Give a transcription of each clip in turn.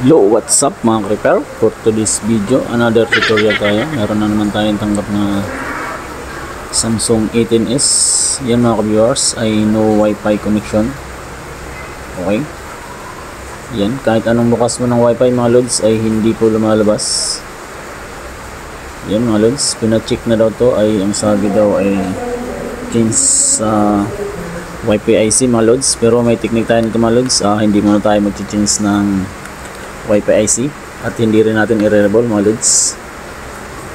Hello, what's up mga creeper? For today's video, another tutorial tayo. Meron na naman tayong tanggap na Samsung A10s. Yan mga viewers ay no wifi connection. Okay. Yan, kahit anong bukas mo ng wifi mga lods ay hindi po lumalabas. Yan mga lods, pina-check na daw to, ay ang sabi daw ay change sa wifi IC mga lods. Pero may technique tayo nito mga lods, hindi muna tayo mag-change ng wifi IC at hindi rin natin i-reliable mga lods.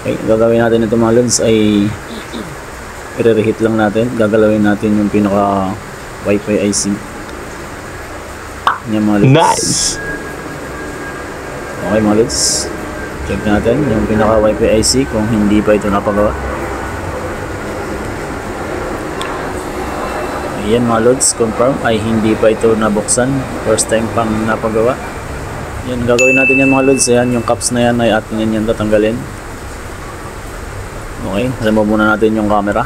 Okay, gagawin natin ito mga lods ay i-reheat lang natin. Gagalawin natin yung pinaka wifi IC niya mga lods. Nice. Okay mga lods, check natin yung pinaka wifi IC kung hindi pa ito napagawa. Ayan mga lods, confirm ay hindi pa ito nabuksan, first time pang napagawa. Yan, gagawin natin yan mga lods. Ayan, yung caps na yan ay atin yan tatanggalin. Okay, remove muna natin yung camera.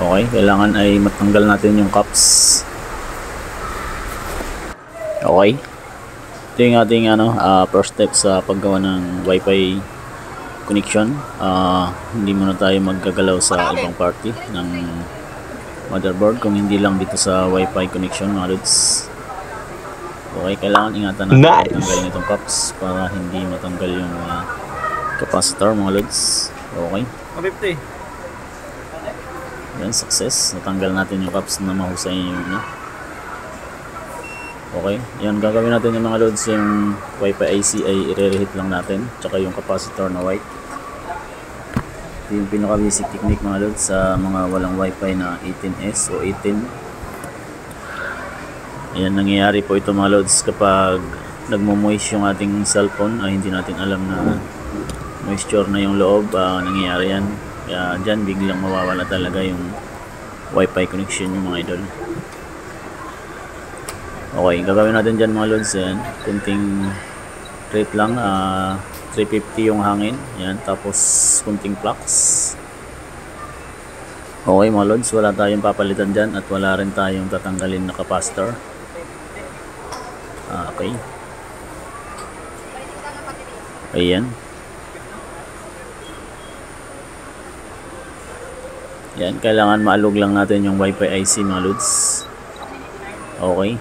Okay, kailangan ay matanggal natin yung caps. Okay, ito yung ating first step sa paggawa ng wifi connection. Hindi muna tayo maggagalaw sa ibang party ng motherboard kung hindi lang dito sa wifi connection mga lods. Okay, kailangan ingatan natin tanggalin itong caps para hindi matanggal yung capacitor mga lods. Okay, 50. Yan, success. Natanggal natin yung caps na mahusay yung okay, yan, gagawin natin yung mga lods. Yung wifi IC ay i-reheat lang natin, tsaka yung capacitor na white. Ito yung pinaka basic technique mga lods sa mga walang wifi na A10s o A10. Ayan, nangyayari po ito mga lods kapag nagmo-moist yung ating cellphone ay hindi natin alam na moisture na yung loob. Nangyayari yan, kaya dyan biglang mawawala talaga yung wifi connection yung mga idol. Okay, gagawin natin dyan mga lods. Yan, kunting rate lang, 350 yung hangin. Yan, tapos kunting flux. Okay mga lods, wala tayong papalitan dyan at wala rin tayong tatanggalin na capacitor. Okay. Ayan. Yan, kailangan maalog lang natin yung wifi IC mga lods. Okay.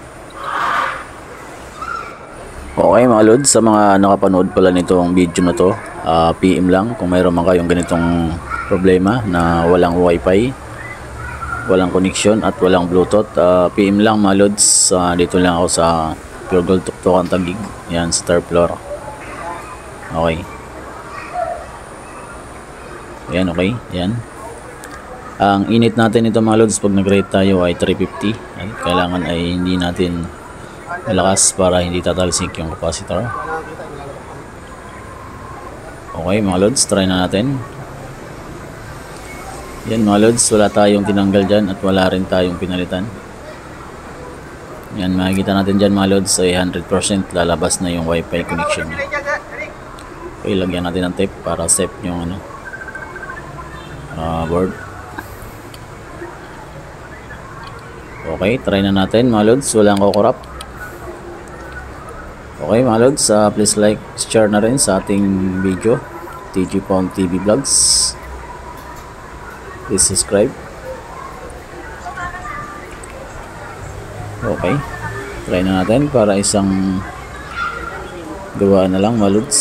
Okay mga lods, sa mga nakapanood pala nitong video na to, PM lang kung mayroon man kayong ganitong problema na walang wifi, walang connection at walang bluetooth, PM lang mga lods. Dito lang ako sa Pure Gold Tuktukan Taguig. Yan, sa third floor. Okay. Yan, okay. Yan. Ang init natin ito mga lods pag nag-rate tayo ay 350. Yan, kailangan ay hindi natin malakas para hindi tatalsik yung capacitor. Okay mga lods, try na natin. Yan mga lods, wala tayong tinanggal dyan at wala rin tayong pinalitan. Yan, makikita natin dyan mga lods ay 100% lalabas na yung wifi connection niya. Okay, lagyan natin ng tape para safe yung board. Okay, try na natin mga lods, walang kukurap. Okay mga lods, please like, share na rin sa ating video, TG Pong TV Vlogs. Please subscribe. Okay, try na natin para isang gawa na lang mga lods.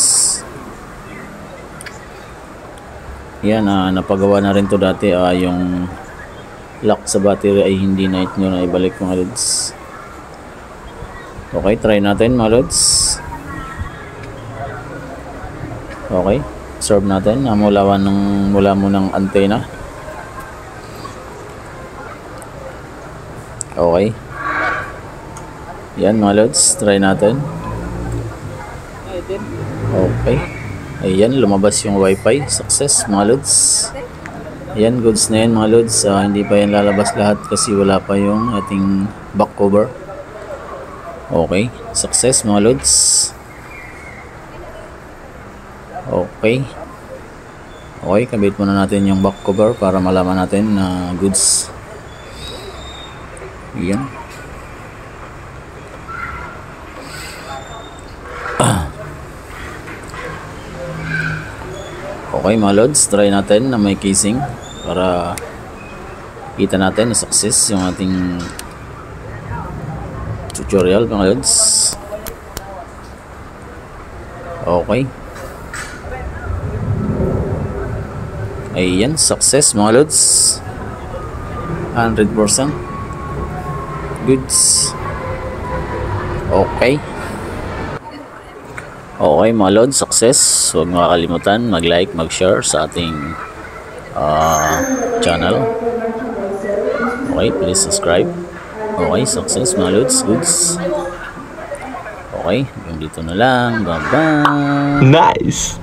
Yan, napagawa na rin to dati. Yung lock sa battery ay hindi na ito na ibalik mga lods. Okay, try natin mga lods. Okay, observe natin. Mula mo ng antena. Okay. Yan mga lods, try natin. Okay. Ayan, lumabas yung wifi. Success mga lods. Ayan, goods na yan mga lods. Hindi pa yan lalabas lahat kasi wala pa yung ating back cover. Okay, success mga lods. Okay. Okay, kabit muna natin yung back cover para malaman natin na goods. Yan. Okay mga lods, try natin na may casing para kita natin na success yung ating tutorial mga lods. Okay. Ayan, success mga lods. 100% goods. Okay. Okay mga lods, success. Huwag makakalimutan mag-like, mag-share sa ating channel. Okay, please subscribe. Okay, success mga lods, goods. Okay, hanggang dito na lang. Bye-bye. Nice!